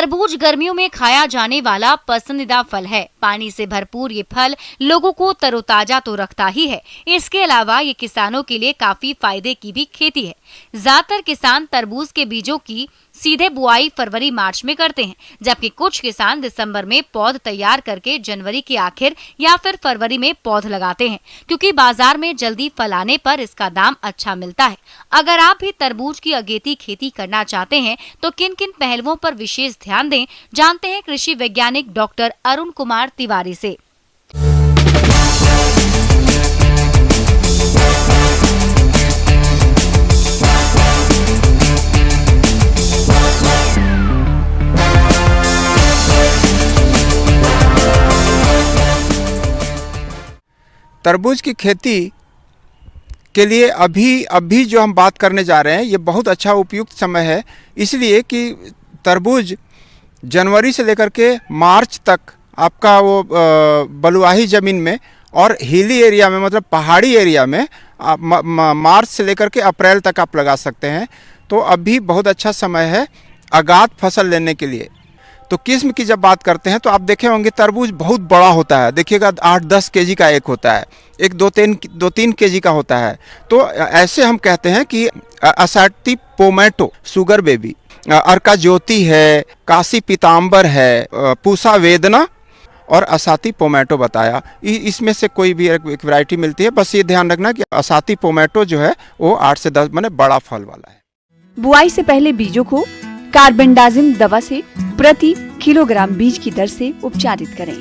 तरबूज गर्मियों में खाया जाने वाला पसंदीदा फल है। पानी से भरपूर ये फल लोगों को तरोताजा तो रखता ही है, इसके अलावा ये किसानों के लिए काफी फायदे की भी खेती है। ज्यादातर किसान तरबूज के बीजों की सीधे बुआई फरवरी मार्च में करते हैं, जबकि कुछ किसान दिसंबर में पौध तैयार करके जनवरी के आखिर या फिर फरवरी में पौध लगाते हैं, क्योंकि बाजार में जल्दी फल आने पर इसका दाम अच्छा मिलता है। अगर आप भी तरबूज की अगेती खेती करना चाहते हैं तो किन किन पहलुओं पर विशेष ध्यान दें, जानते हैं कृषि वैज्ञानिक डॉक्टर अरुण कुमार तिवारी से। तरबूज की खेती के लिए अभी जो हम बात करने जा रहे हैं ये बहुत अच्छा उपयुक्त समय है, इसलिए कि तरबूज जनवरी से लेकर के मार्च तक आपका वो बलुआही ज़मीन में और हिली एरिया में, मतलब पहाड़ी एरिया में मार्च से लेकर के अप्रैल तक आप लगा सकते हैं। तो अभी बहुत अच्छा समय है आगात फसल लेने के लिए। तो किस्म की जब बात करते हैं तो आप देखे होंगे तरबूज बहुत बड़ा होता है, देखिएगा 8-10 केजी का एक होता है, एक 2-3 केजी का होता है। तो ऐसे हम कहते हैं कि असाती पोमैटो, शुगर बेबी, अर्का ज्योति है, काशी पीताम्बर है, पूसा वेदना और असाती पोमैटो बताया। इसमें से कोई भी एक वैरायटी मिलती है। बस ये ध्यान रखना कि असाती पोमैटो जो है वो 8 से 10 माने बड़ा फल वाला है। बुआई से पहले बीजों को कार्बेंडाजिम दवा से प्रति किलोग्राम बीज की दर से उपचारित करें।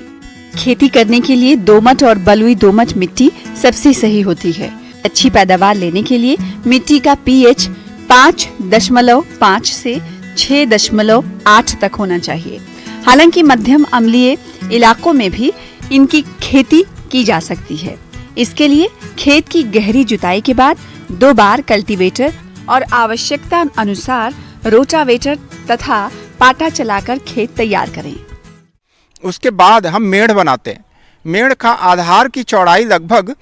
खेती करने के लिए दोमट और बलुई दोमट मिट्टी सबसे सही होती है। अच्छी पैदावार लेने के लिए मिट्टी का पीएच 5.5 से 6.8 तक होना चाहिए। हालांकि मध्यम अम्लीय इलाकों में भी इनकी खेती की जा सकती है। इसके लिए खेत की गहरी जुताई के बाद 2 बार कल्टीवेटर और आवश्यकता अनुसार रोटावेटर तथा पाटा चलाकर खेत तैयार करें। उसके बाद हम मेड़ बनाते हैं। मेड़ का आधार की चौड़ाई लगभग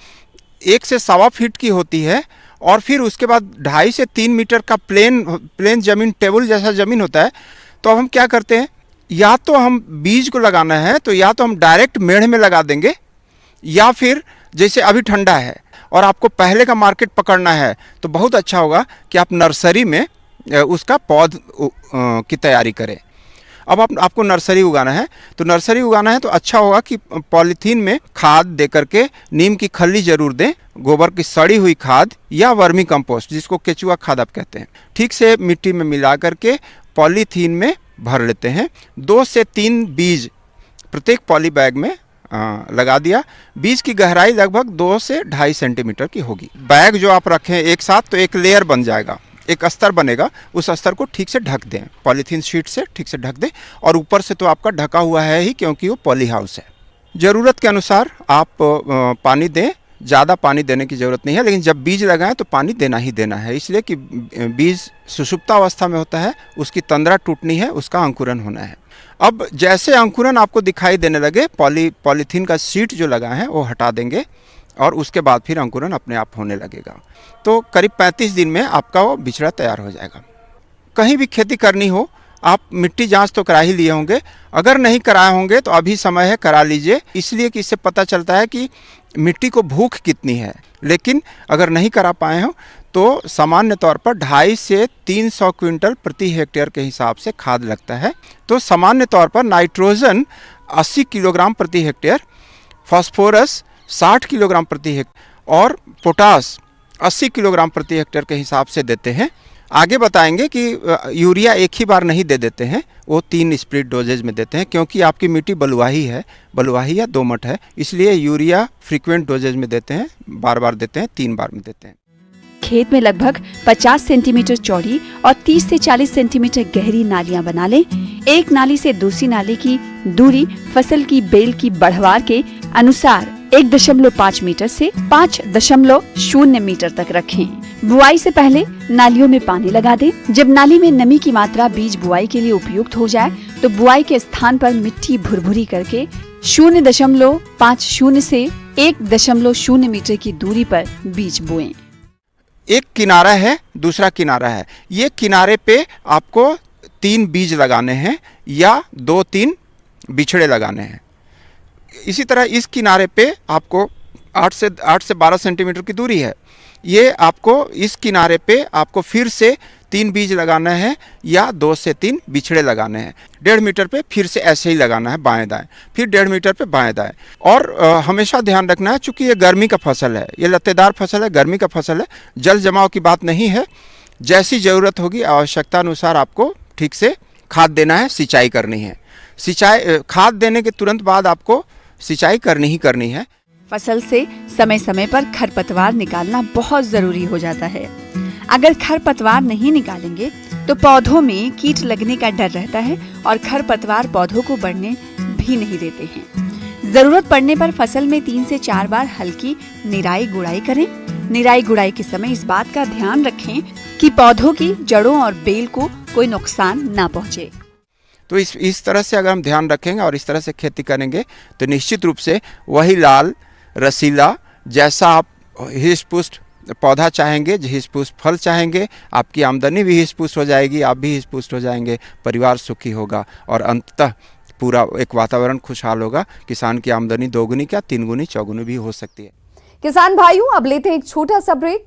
1 से 1.25 फीट की होती है और फिर उसके बाद 2.5 से 3 मीटर का प्लेन जमीन, टेबल जैसा जमीन होता है। तो अब हम क्या करते हैं, या तो हम बीज को लगाना है तो या तो हम डायरेक्ट मेड़ में लगा देंगे, या फिर जैसे अभी ठंडा है और आपको पहले का मार्केट पकड़ना है तो बहुत अच्छा होगा कि आप नर्सरी में उसका पौध की तैयारी करें। अब आपको नर्सरी उगाना है तो अच्छा होगा कि पॉलीथीन में खाद दे करके नीम की खल्ली जरूर दें, गोबर की सड़ी हुई खाद या वर्मी कंपोस्ट, जिसको केचुआ खाद आप कहते हैं, ठीक से मिट्टी में मिला करके पॉलीथीन में भर लेते हैं। 2 से 3 बीज प्रत्येक पॉली बैग में लगा दिया। बीज की गहराई लगभग 2 से 2.5 सेंटीमीटर की होगी। बैग जो आप रखें एक साथ तो एक लेयर बन जाएगा, एक अस्तर बनेगा। उस अस्तर को ठीक से ढक दें, पॉलीथीन शीट से ठीक से ढक दें, और ऊपर से तो आपका ढका हुआ है ही, क्योंकि वो पॉली हाउस है। ज़रूरत के अनुसार आप पानी दें, ज़्यादा पानी देने की ज़रूरत नहीं है, लेकिन जब बीज लगाएं तो पानी देना ही देना है, इसलिए कि बीज सुषुप्तावस्था में होता है, उसकी तंद्रा टूटनी है, उसका अंकुरन होना है। अब जैसे अंकुरन आपको दिखाई देने लगे, पॉलीथीन का शीट जो लगा है वो हटा देंगे और उसके बाद फिर अंकुरन अपने आप होने लगेगा। तो करीब 35 दिन में आपका वो बिछड़ा तैयार हो जाएगा। कहीं भी खेती करनी हो, आप मिट्टी जांच तो करा ही लिए होंगे, अगर नहीं कराए होंगे तो अभी समय है, करा लीजिए, इसलिए कि इससे पता चलता है कि मिट्टी को भूख कितनी है। लेकिन अगर नहीं करा पाए हो तो सामान्य तौर पर 250 से 300 क्विंटल प्रति हेक्टेयर के हिसाब से खाद लगता है। तो सामान्य तौर पर नाइट्रोजन 80 किलोग्राम प्रति हेक्टेयर, फास्फोरस 60 किलोग्राम प्रति हेक्टेयर और पोटास 80 किलोग्राम प्रति हेक्टेयर के हिसाब से देते हैं। आगे बताएंगे कि यूरिया एक ही बार नहीं दे देते हैं, वो 3 स्प्लिट डोजेज में देते हैं, क्योंकि आपकी मिट्टी बलुआही है, बलुआही या दोमट है, इसलिए यूरिया फ्रीक्वेंट डोजेज में देते हैं, बार देते हैं, 3 बार में देते हैं। खेत में लगभग 50 सेंटीमीटर चौड़ी और 30 से 40 सेंटीमीटर गहरी नालियां बना लें। एक नाली से दूसरी नाली की दूरी फसल की बेल की बढ़वार के अनुसार 1.5 मीटर से 5.0 मीटर तक रखें। बुआई से पहले नालियों में पानी लगा दें। जब नाली में नमी की मात्रा बीज बुआई के लिए उपयुक्त हो जाए तो बुआई के स्थान पर मिट्टी भुरभुरी करके 0.50 से 1.0 मीटर की दूरी पर बीज बोएं। एक किनारा है, दूसरा किनारा है, ये किनारे पे आपको 3 बीज लगाने हैं, या 2-3 बिछड़े लगाने हैं। इसी तरह इस किनारे पे आपको 8 से 12 सेंटीमीटर की दूरी है, ये आपको इस किनारे पे आपको फिर से 3 बीज लगाना है या 2 से 3 बिछड़े लगाने हैं। 1.5 मीटर पे फिर से ऐसे ही लगाना है बाएं दाएं, फिर 1.5 मीटर पे बाएं दाएं। और हमेशा ध्यान रखना है, चूंकि ये गर्मी का फसल है, ये लत्तेदार फसल है, गर्मी का फसल है, जल जमाव की बात नहीं है। जैसी ज़रूरत होगी आवश्यकता अनुसार आपको ठीक से खाद देना है, सिंचाई करनी है। खाद देने के तुरंत बाद आपको सिंचाई करनी ही करनी है। फसल से समय समय पर खरपतवार निकालना बहुत जरूरी हो जाता है। अगर खरपतवार नहीं निकालेंगे तो पौधों में कीट लगने का डर रहता है और खरपतवार पौधों को बढ़ने भी नहीं देते हैं। जरूरत पड़ने पर फसल में 3 से 4 बार हल्की निराई गुड़ाई करें। निराई गुड़ाई के समय इस बात का ध्यान रखें कि पौधों की जड़ों और बेल को कोई नुकसान ना पहुंचे। तो इस तरह से अगर हम ध्यान रखेंगे और इस तरह से खेती करेंगे तो निश्चित रूप से वही लाल रसीला, जैसा आप हिष्ट-पुष्ट पौधा चाहेंगे, हिष्ट-पुष्ट फल चाहेंगे, आपकी आमदनी भी हिष्ट-पुष्ट हो जाएगी, आप भी हिष्ट-पुष्ट हो जाएंगे, परिवार सुखी होगा और अंततः पूरा एक वातावरण खुशहाल होगा। किसान की आमदनी 2 गुनी क्या 3 गुनी 4 गुनी भी हो सकती है। किसान भाइयों, अब लेते हैं एक छोटा सा ब्रेक।